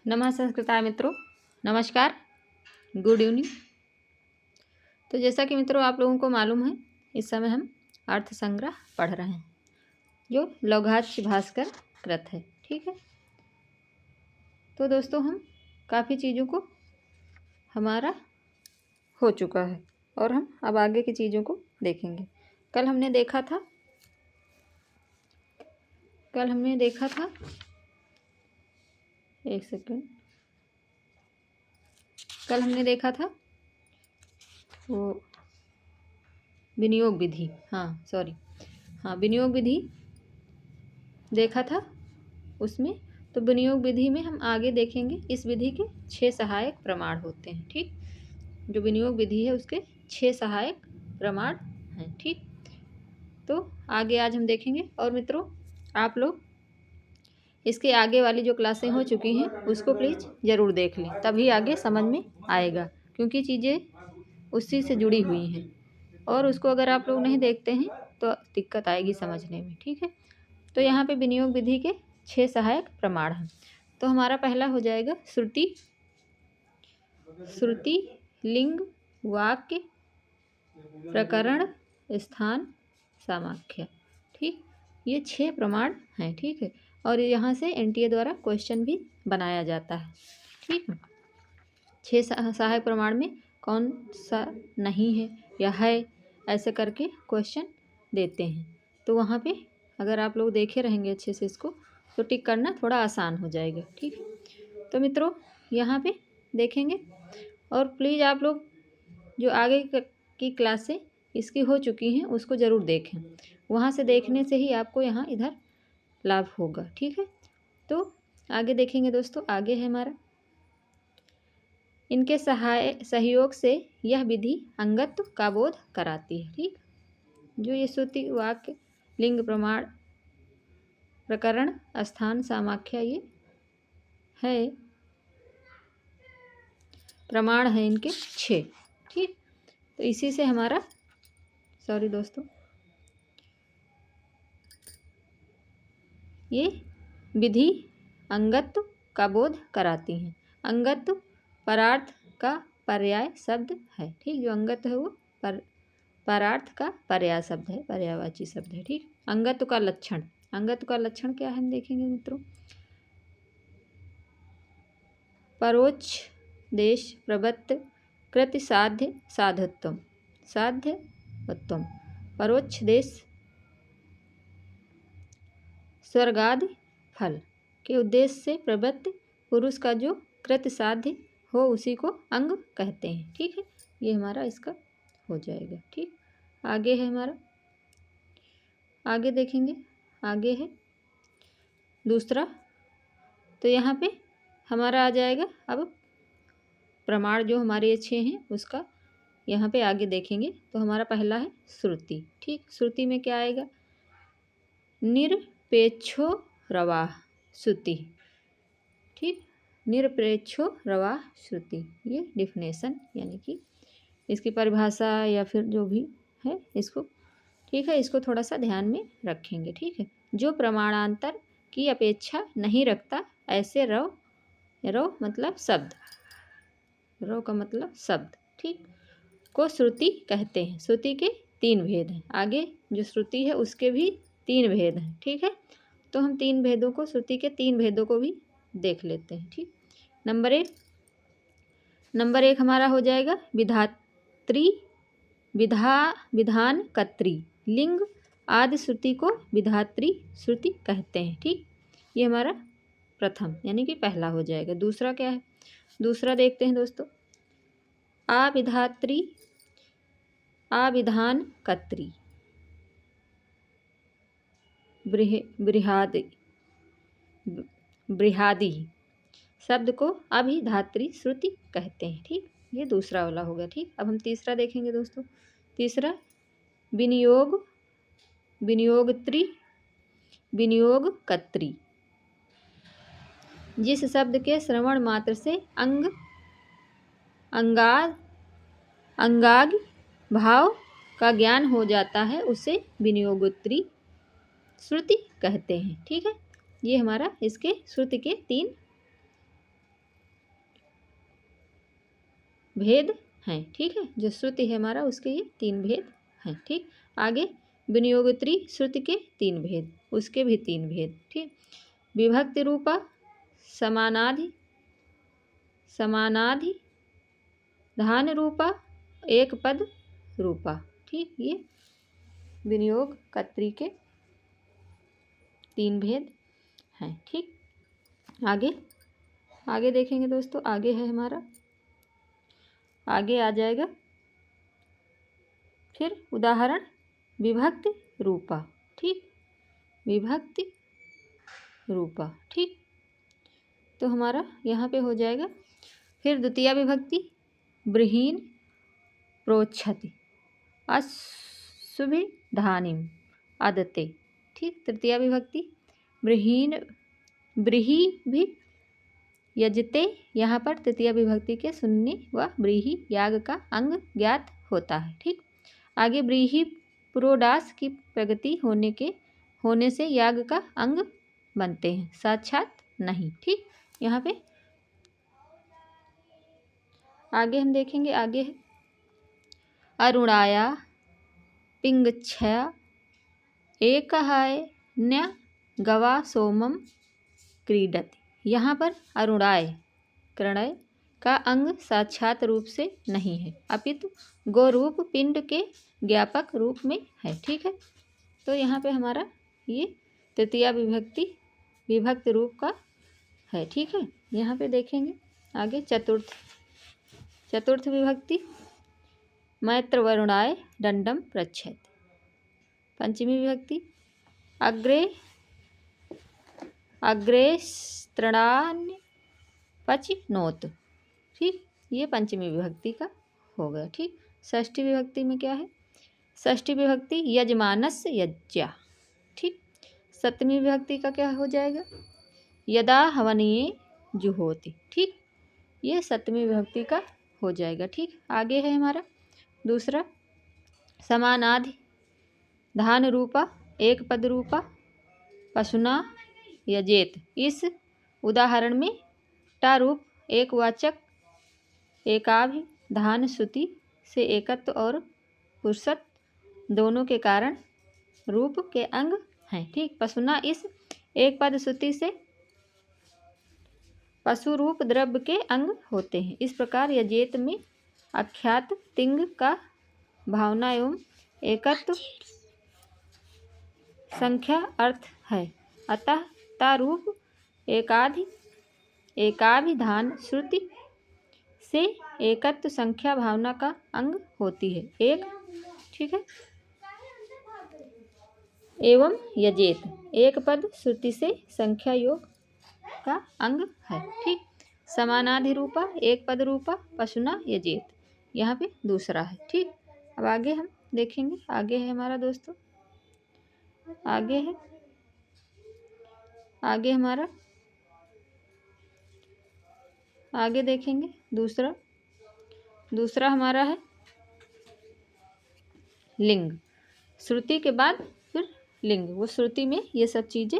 नमः संस्कृताय मित्रों, नमस्कार, गुड इवनिंग। तो जैसा कि मित्रों आप लोगों को मालूम है, इस समय हम अर्थ संग्रह पढ़ रहे हैं जो लौघाक्ष भास्कर कृत है। ठीक है, तो दोस्तों हम काफ़ी चीज़ों को हमारा हो चुका है और हम अब आगे की चीज़ों को देखेंगे। कल हमने देखा था एक सेकंड, कल हमने देखा था वो विनियोग विधि, विनियोग विधि देखा था उसमें। तो विनियोग विधि में हम आगे देखेंगे इस विधि के 6 सहायक प्रमाण होते हैं। ठीक, जो विनियोग विधि है उसके 6 सहायक प्रमाण हैं। ठीक, तो आगे आज हम देखेंगे। और मित्रों आप लोग इसके आगे वाली जो क्लासें हो चुकी हैं उसको प्लीज़ ज़रूर देख लें, तभी आगे समझ में आएगा, क्योंकि चीज़ें उसी से जुड़ी हुई हैं और उसको अगर आप लोग नहीं देखते हैं तो दिक्कत आएगी समझने में। ठीक है, तो यहाँ पे विनियोग विधि के 6 सहायक प्रमाण हैं। तो हमारा पहला हो जाएगा श्रुति, लिंग, वाक्य, प्रकरण, स्थान, सामाख्य। ठीक, ये 6 प्रमाण हैं। ठीक है, और यहाँ से एनटीए द्वारा क्वेश्चन भी बनाया जाता है। ठीक है, 6 सहायक प्रमाण में कौन सा नहीं है या है, ऐसे करके क्वेश्चन देते हैं। तो वहाँ पे अगर आप लोग देखे रहेंगे अच्छे से इसको, तो टिक करना थोड़ा आसान हो जाएगा। ठीक है, तो मित्रों यहाँ पे देखेंगे और प्लीज़ आप लोग जो आगे की क्लासें इसकी हो चुकी हैं उसको ज़रूर देखें, वहाँ से देखने से ही आपको यहाँ इधर लाभ होगा। ठीक है, तो आगे देखेंगे दोस्तों। आगे है हमारा, इनके सहयोग से यह विधि अंगत्व का बोध कराती है। ठीक, जो ये श्रुति, वाक्य, लिंग, प्रमाण, प्रकरण, स्थान, सामाख्या, ये है प्रमाण है इनके 6। ठीक, तो इसी से हमारा ये विधि अंगत्व का बोध कराती हैं। अंगत्व परार्थ का पर्याय शब्द है। ठीक, जो अंगत्व है वो परार्थ का पर्याय शब्द है, पर्यायवाची शब्द है। ठीक, अंगत्व का लक्षण, क्या है हम देखेंगे मित्रों। परोक्ष देश प्रवृत्त कृति साध्यत्व, परोक्ष देश स्वर्गादि फल के उद्देश्य से प्रवृत्त पुरुष का जो कृत्य साध्य हो उसी को अंग कहते हैं। ठीक है, ये हमारा इसका हो जाएगा। ठीक, आगे है हमारा, आगे देखेंगे। आगे है दूसरा, तो यहाँ पे हमारा आ जाएगा अब प्रमाण जो हमारे अच्छे हैं उसका यहाँ पे आगे देखेंगे। तो हमारा पहला है श्रुति। ठीक, श्रुति में क्या आएगा, निरपेक्षो रवाह श्रुति। ठीक, निरपेक्षो रवाह श्रुति, ये डिफिनेशन यानी कि इसकी परिभाषा या फिर जो भी है इसको, ठीक है, इसको थोड़ा सा ध्यान में रखेंगे। ठीक है, जो प्रमाणांतर की अपेक्षा नहीं रखता ऐसे रव मतलब शब्द, रव का मतलब शब्द, ठीक, को श्रुति कहते हैं। श्रुति के 3 भेद हैं। आगे जो श्रुति है उसके भी 3 भेद हैं। ठीक है, तो हम 3 भेदों को, श्रुति के 3 भेदों को भी देख लेते हैं। ठीक, नंबर एक हमारा हो जाएगा विधात्री, विधान कत्री, लिंग आदि श्रुति को विधात्री श्रुति कहते हैं। ठीक, ये हमारा प्रथम यानी कि पहला हो जाएगा। दूसरा क्या है, दूसरा देखते हैं दोस्तों, अविधात्री, अविधान कत्री, बृहादि शब्द को अभिधात्री श्रुति कहते हैं। ठीक, ये दूसरा वाला हो गया। ठीक, अब हम तीसरा देखेंगे दोस्तों। तीसरा विनियोगत्री, विनियोगकत्री, जिस शब्द के श्रवण मात्र से अंगाग भाव का ज्ञान हो जाता है उसे विनियोगोत्री श्रुति कहते हैं। ठीक है, ये हमारा इसके श्रुति के 3 भेद हैं। ठीक है, जो श्रुति है हमारा उसके ये 3 भेद हैं। ठीक, आगे विनियोगत्री श्रुति के 3 भेद, उसके भी 3 भेद। ठीक, विभक्ति रूपा, समानाधि धान रूपा, एक पद रूपा। ठीक, ये विनियोग कर्त्री के 3 भेद हैं। ठीक, आगे देखेंगे दोस्तों। आगे है हमारा, आगे आ जाएगा फिर उदाहरण विभक्ति रूपा। ठीक, विभक्ति रूपा। ठीक, तो हमारा यहाँ पे हो जाएगा फिर द्वितीया विभक्ति ब्रीहीन प्रोच्छति अशुभि धानिम अदते। ठीक, तृतीया विभक्ति ब्रीही भी यजते। यहाँ पर तृतीया विभक्ति के सुन्नी व ब्रीही याग का अंग ज्ञात होता है। ठीक, आगे ब्रीही पुरोडास की प्रगति होने से याग का अंग बनते हैं, साक्षात नहीं। ठीक, यहाँ पे आगे हम देखेंगे। आगे है अरुणाया पिंगच्छया एकहाय न्य गवा सोमम क्रीडति। यहाँ पर अरुणाय प्रणय का अंग साक्षात रूप से नहीं है, अपितु गोरूप पिंड के ज्ञापक रूप में है। ठीक है, तो यहाँ पे हमारा ये तृतीया विभक्त रूप का है। ठीक है, यहाँ पे देखेंगे आगे चतुर्थ विभक्ति मैत्र वरुणाय दंडम प्रच्छेद। पंचमी विभक्ति अग्रे स्त्रणान्य पचिनोत। ठीक, ये पंचमी विभक्ति का हो गया। ठीक, षष्ठी विभक्ति में क्या है? षष्ठी विभक्ति यजमानस्य यज्ञा। ठीक, सप्तमी विभक्ति का क्या हो जाएगा? यदा हवनीय जुहोति। ठीक, ये सप्तमी विभक्ति का हो जाएगा। ठीक, आगे है हमारा दूसरा समानाधि धान रूपा एक पद रूपा पशुना यजेत। इस उदाहरण में टा रूप एक वाचक एकाभि धान श्रुति से एकत्व और पुरुषत्व दोनों के कारण रूप के अंग हैं। ठीक, पशुना इस एक पद श्रुति से पशु रूप द्रव्य के अंग होते हैं। इस प्रकार यजेत में अख्यात तिंग का भावना एवं एकत्व संख्या अर्थ है। अतः तारूप एकाभिधान श्रुति से एकत्व संख्या भावना का अंग होती है। एक, ठीक है, एवं यजेत एक पद श्रुति से संख्या योग का अंग है। ठीक, समानाधिरूपा एक पद रूपा पशुना यजेत, यहाँ पे दूसरा है। ठीक, अब आगे हम देखेंगे। आगे है हमारा दोस्तों, आगे देखेंगे। दूसरा हमारा है लिंग। श्रुति के बाद फिर लिंग, वो श्रुति में ये सब चीज़ें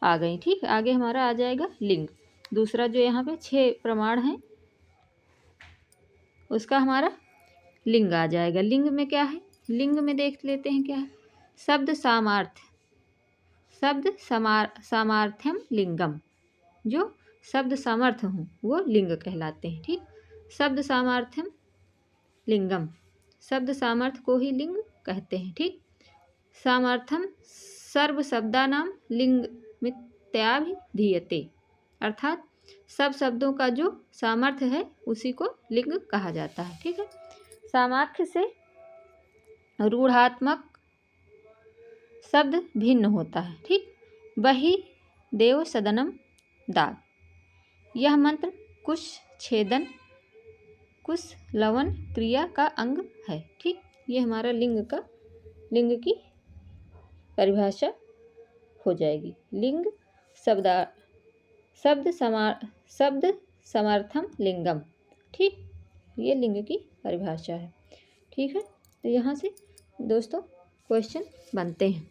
आ गई। ठीक, आगे हमारा आ जाएगा लिंग। दूसरा जो यहाँ पे 6 प्रमाण हैं उसका हमारा लिंग आ जाएगा। लिंग में क्या है? लिंग में देख लेते हैं क्या है। शब्द सामर्थ्यम लिंगम, जो शब्द सामर्थ्य हों वो लिंग कहलाते हैं। ठीक, शब्द सामर्थ्यम लिंगम, शब्द सामर्थ्य को ही लिंग कहते हैं। ठीक, सामर्थ्यम सर्व शब्दानाम लिंगमित्याभिधीयते, अर्थात सब शब्दों का जो सामर्थ्य है उसी को लिंग कहा जाता है। ठीक है, सामाख्य से रूढ़ात्मक शब्द भिन्न होता है। ठीक, वही देव सदनम दाग, यह मंत्र कुश छेदन कुश लवन क्रिया का अंग है। ठीक, ये हमारा लिंग की परिभाषा हो जाएगी। लिंग शब्द समर्थम लिंगम। ठीक, ये लिंग की परिभाषा है। ठीक है, तो यहाँ से दोस्तों क्वेश्चन बनते हैं,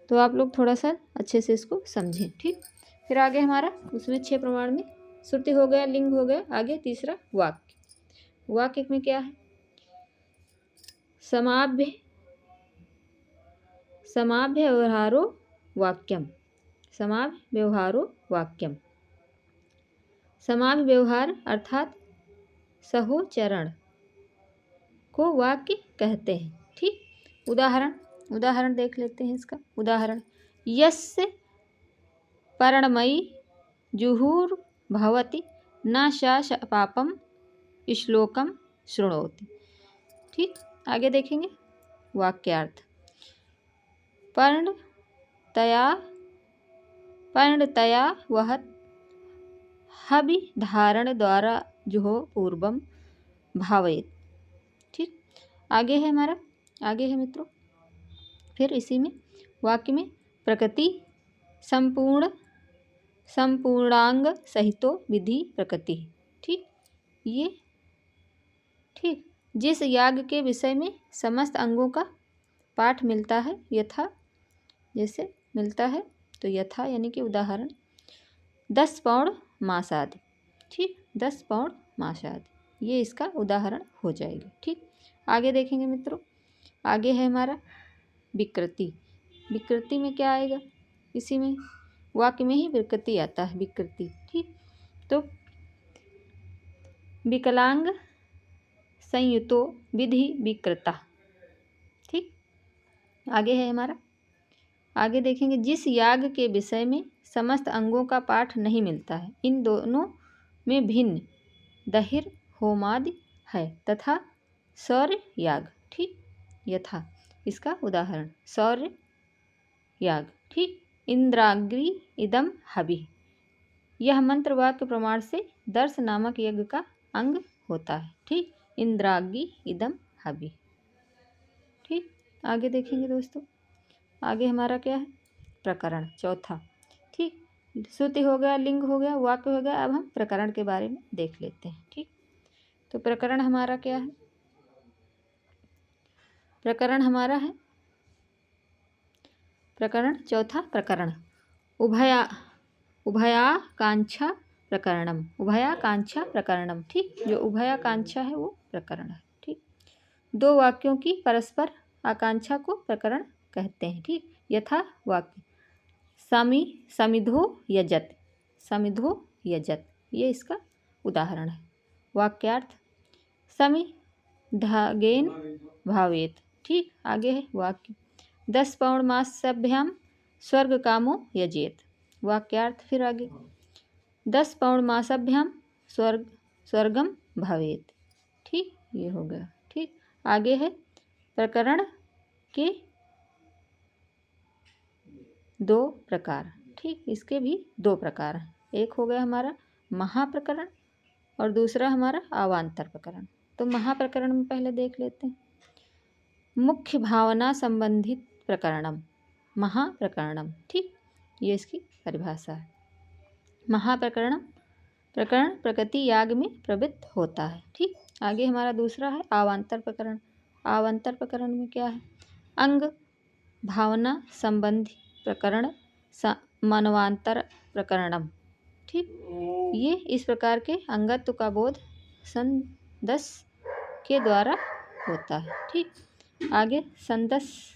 तो आप लोग थोड़ा सा अच्छे से इसको समझें। ठीक, फिर आगे हमारा उसमें 6 प्रमाण में श्रुति हो गया, लिंग हो गया, आगे तीसरा वाक्य। वाक्य में क्या है? समाभ्य व्यवहारो वाक्यम। समाभ्य व्यवहारो वाक्यम। समाभ्य व्यवहार अर्थात सहोचरण को वाक्य कहते हैं। ठीक, उदाहरण देख लेते हैं इसका। उदाहरण, यस्य पर्णमयी जुहुर्भवति न सा पापम श्लोकम शृणोति। ठीक, आगे देखेंगे वाक्यार्थ। पर्णतया वह हवि धारण द्वारा जुहो पूर्वम भावयेत। ठीक, आगे है मित्रों। फिर इसी में वाक्य में प्रकृति संपूर्णांग सहितो विधि प्रकृति। ठीक, ये ठीक, जिस याग के विषय में समस्त अंगों का पाठ मिलता है, यथा जैसे मिलता है, तो यथा यानी कि उदाहरण 10 पौड़ मांस आदि। ठीक, 10 पौड़ मांस आदि, ये इसका उदाहरण हो जाएगा। ठीक, आगे देखेंगे मित्रों। आगे है हमारा विकृति। विकृति में क्या आएगा? इसी में वाक्य में ही विकृति आता है, विकृति। ठीक, तो विकलांग संयुतो विधि विकृता। ठीक, आगे है हमारा। आगे देखेंगे, जिस याग के विषय में समस्त अंगों का पाठ नहीं मिलता है, इन दोनों में भिन्न दहिर होमादि है तथा सौर्य याग। ठीक, यथा इसका उदाहरण सौर्य याग। ठीक, इंद्राग्नि इदम हवि, यह मंत्र वाक्य प्रमाण से दर्श नामक यज्ञ का अंग होता है। ठीक, इंद्राग्नि इदम हवि। ठीक, आगे देखेंगे दोस्तों। आगे हमारा क्या है? प्रकरण चौथा। ठीक, श्रुति हो गया, लिंग हो गया, वाक्य हो गया। अब हम प्रकरण के बारे में देख लेते हैं। ठीक, तो प्रकरण हमारा क्या है? प्रकरण हमारा है प्रकरण चौथा। प्रकरण उभयाकांक्षा प्रकरणम। उभयाकांक्षा प्रकरणम। ठीक, जो उभयाकांक्षा है वो प्रकरण है। ठीक, दो वाक्यों की परस्पर आकांक्षा को प्रकरण कहते हैं। ठीक, यथा वाक्य समिधो यजत। समिधो यजत, ये इसका उदाहरण है। वाक्यार्थ समिधागेन भावेत। ठीक, आगे है वाक्य 10 पौड़ मासाभ्याम स्वर्ग कामो यजेत। वाक्यार्थ फिर आगे 10 पौड़ मासाभ्याम स्वर्गम भवेत। ठीक, ये हो गया। ठीक, आगे है प्रकरण के 2 प्रकार। ठीक, इसके भी 2 प्रकार हैं। एक हो गया हमारा महाप्रकरण और दूसरा हमारा अवान्तर प्रकरण। तो महाप्रकरण में पहले देख लेते हैं। मुख्य भावना संबंधित प्रकरणम महाप्रकरणम। ठीक, ये इसकी परिभाषा है। महाप्रकरणम प्रकरण प्रकृति याग में प्रवृत्त होता है। ठीक, आगे हमारा दूसरा है अवान्तर प्रकरण। अवान्तर प्रकरण में क्या है? अंग भावना संबंधी प्रकरण मनवांतर प्रकरणम। ठीक, ये इस प्रकार के अंगत्व का बोध संदस के द्वारा होता है। ठीक, आगे संदस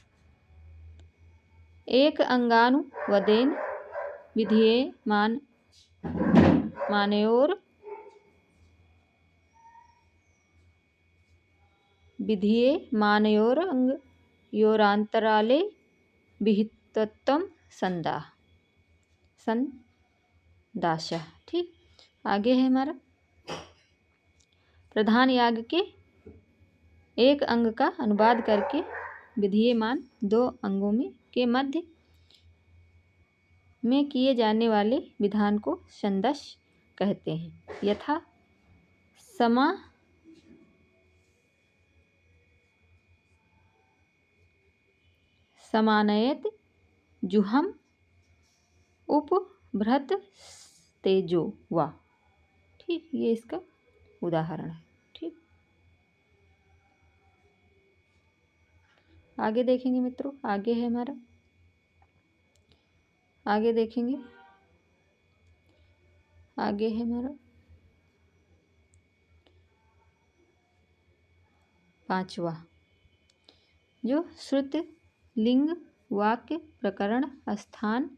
एक अंगानुवदेन विधीयमानयोरंगयोरांतराले विहितत्वं संदाशः। ठीक, आगे है हमारा प्रधान याग के एक अंग का अनुवाद करके विधीयमान 2 अंगों में के मध्य में किए जाने वाले विधान को संदश कहते हैं। यथा समानयत जुहम उपभृत तेजो वा। ठीक, ये इसका उदाहरण है। ठीक, आगे देखेंगे मित्रों। आगे है हमारा आगे देखेंगे। आगे है हमारा 5वां जो श्रुत लिंग वाक्य प्रकरण स्थान,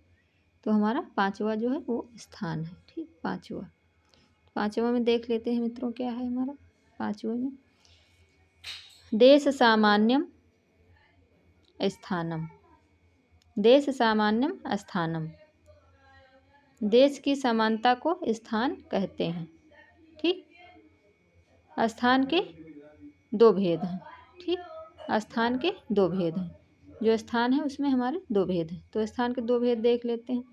तो हमारा 5वां जो है वो स्थान है। ठीक, 5वां में देख लेते हैं मित्रों क्या है हमारा 5वें में। देश सामान्यम स्थानम, देश सामान्यम स्थानम, देश की समानता को स्थान कहते हैं। ठीक, स्थान के 2 भेद हैं। ठीक, स्थान के 2 भेद हैं, जो स्थान है उसमें हमारे 2 भेद हैं। तो स्थान के 2 भेद देख लेते हैं।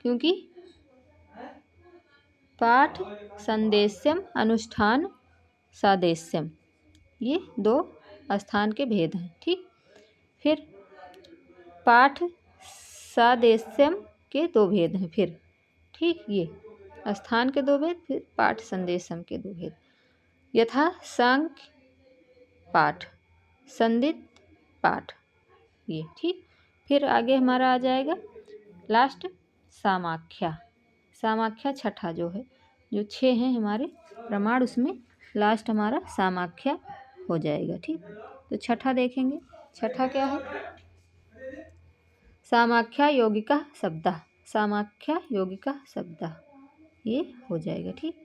क्योंकि पाठ संदेश्यम अनुष्ठान सादेश्यम, ये 2 स्थान के भेद हैं। ठीक, फिर पाठ सादेश्यम के 2 भेद हैं फिर। ठीक, ये स्थान के 2 भेद, फिर पाठ संदेशम के 2 भेद। यथा सांख्य पाठ, संदित पाठ, ये। ठीक, फिर आगे हमारा आ जाएगा लास्ट सामाख्या। सामाख्या छठा जो है, जो 6 हैं हमारे प्रमाण, उसमें लास्ट हमारा सामाख्या हो जाएगा। ठीक, तो छठा देखेंगे। छठा क्या है? सामाख्या यौगिका शब्द, सामाख्या यौगिका शब्द, ये हो जाएगा। ठीक,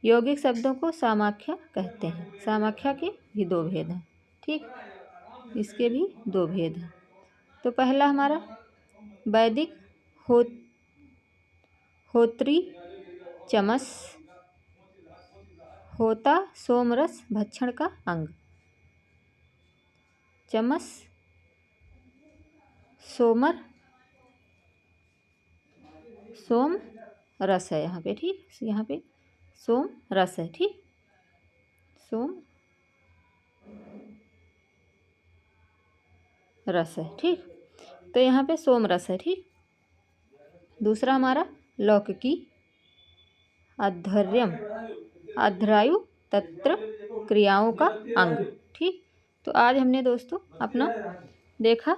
यौगिक शब्दों को सामाख्या कहते हैं। सामाख्या के भी 2 भेद हैं। ठीक, इसके भी 2 भेद हैं। तो पहला हमारा वैदिक होत्री चमस होता सोमरस भक्षण का अंग। चमस सोम रस है यहाँ पे। ठीक, यहाँ पे सोम रस है। ठीक, सोम रस है। ठीक, तो यहाँ पे सोम रस है। ठीक, दूसरा हमारा लौकिकी अध्वर्यम, अध्रायु तत्र क्रियाओं का अंग। ठीक, तो आज हमने दोस्तों अपना देखा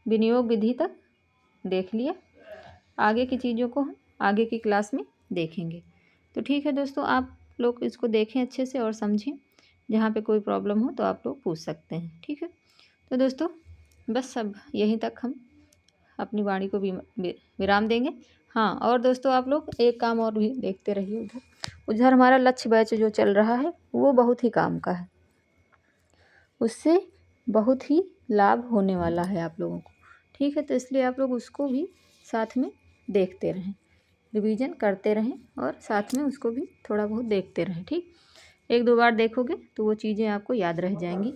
विनियोग विधि तक देख लिया। आगे की चीज़ों को हम आगे की क्लास में देखेंगे। तो ठीक है दोस्तों, आप लोग इसको देखें अच्छे से और समझें। जहाँ पे कोई प्रॉब्लम हो तो आप लोग पूछ सकते हैं। ठीक है, तो दोस्तों बस अब यहीं तक हम अपनी वाणी को विराम देंगे। हाँ, और दोस्तों आप लोग एक काम और भी देखते रहिए। उधर हमारा लक्ष्य बैच जो चल रहा है वो बहुत ही काम का है, उससे बहुत ही लाभ होने वाला है आप लोगों को। ठीक है, तो इसलिए आप लोग उसको भी साथ में देखते रहें, रिवीजन करते रहें और साथ में उसको भी थोड़ा बहुत देखते रहें। ठीक, 1-2 बार देखोगे तो वो चीज़ें आपको याद रह जाएंगी।